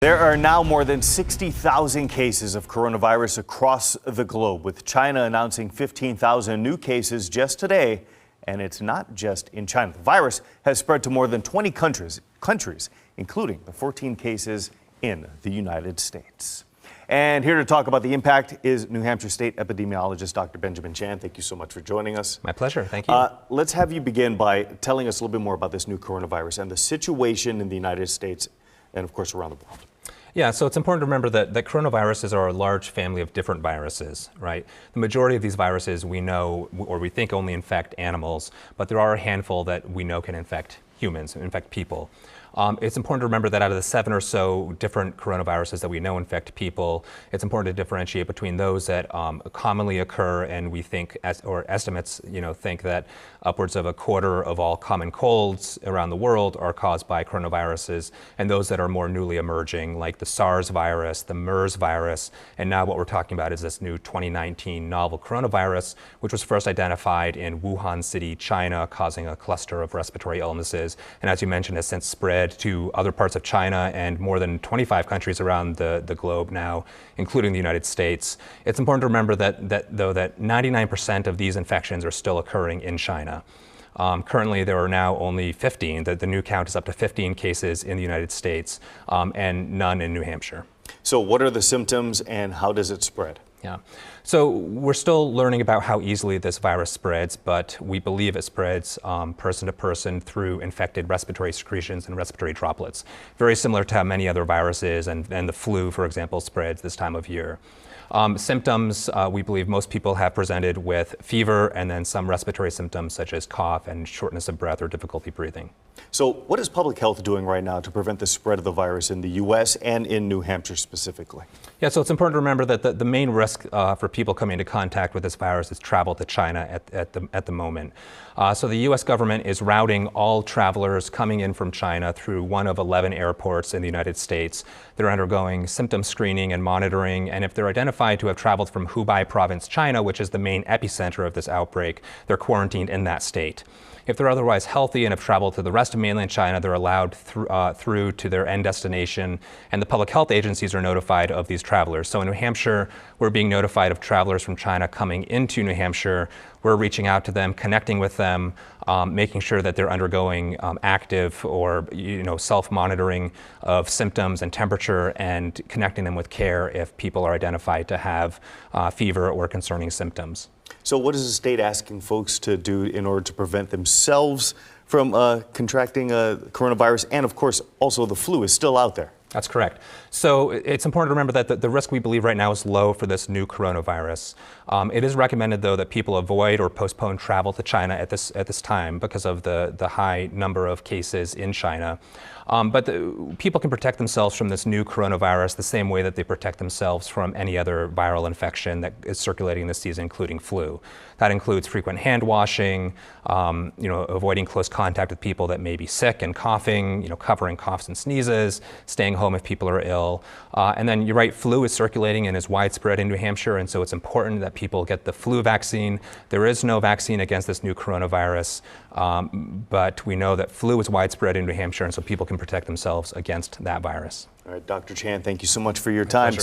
There are now more than 60,000 cases of coronavirus across the globe, with China announcing 15,000 new cases just today. And it's not just in China. The virus has spread to more than 20 countries, including the 14 cases in the United States. And here to talk about the impact is New Hampshire State epidemiologist Dr. Benjamin Chan. Thank you so much for joining us. My pleasure. Thank you. Let's have you begin by telling us a little bit more about this new coronavirus and the situation in the United States and, of course, around the world. Yeah, so it's important to remember that coronaviruses are a large family of different viruses, right? The majority of these viruses we know or we think only infect animals, but there are a handful that we know can infect humans, infect people. It's important to remember that out of the 7 or so different coronaviruses that we know infect people, it's important to differentiate between those that commonly occur, and we think, estimates, think that upwards of a quarter of all common colds around the world are caused by coronaviruses, and those that are more newly emerging, like the SARS virus, the MERS virus, and now what we're talking about is this new 2019 novel coronavirus, which was first identified in Wuhan City, China, causing a cluster of respiratory illnesses, and as you mentioned, has since spread to other parts of China and more than 25 countries around the globe now, including the United States. It's important to remember that 99% of these infections are still occurring in China. Currently, there are now only 15. The new count is up to 15 cases in the United States and none in New Hampshire. So what are the symptoms and how does it spread? Yeah. So we're still learning about how easily this virus spreads, but we believe it spreads person to person through infected respiratory secretions and respiratory droplets, very similar to how many other viruses and the flu, for example, spreads this time of year. Symptoms, we believe most people have presented with fever and then some respiratory symptoms such as cough and shortness of breath or difficulty breathing. So what is public health doing right now to prevent the spread of the virus in the U.S. and in New Hampshire specifically? Yeah, so it's important to remember that the main risk for people coming into contact with this virus is travel to China at the moment. So the U.S. government is routing all travelers coming in from China through one of 11 airports in the United States. They're undergoing symptom screening and monitoring, and if they're identified to have traveled from Hubei province, China, which is the main epicenter of this outbreak, they're quarantined in that state. If they're otherwise healthy and have traveled to the rest of mainland China, they're allowed through to their end destination, and the public health agencies are notified of these travelers. So in New Hampshire, we're being notified of travelers from China coming into New Hampshire. We're reaching out to them, connecting with them, making sure that they're undergoing active or self-monitoring of symptoms and temperature, and connecting them with care if people are identified to have fever or concerning symptoms. So what is the state asking folks to do in order to prevent themselves from contracting coronavirus? And of course, also the flu is still out there. That's correct. So it's important to remember that the risk we believe right now is low for this new coronavirus. It is recommended, though, that people avoid or postpone travel to China at this time because of the high number of cases in China. But people can protect themselves from this new coronavirus the same way that they protect themselves from any other viral infection that is circulating this season, including flu. That includes frequent hand washing, avoiding close contact with people that may be sick and coughing, covering coughs and sneezes, staying home if people are ill. And then you're right, flu is circulating and is widespread in New Hampshire, and so it's important that people get the flu vaccine. There is no vaccine against this new coronavirus, but we know that flu is widespread in New Hampshire, and so people can protect themselves against that virus. All right, Dr. Chan, thank you so much for your time.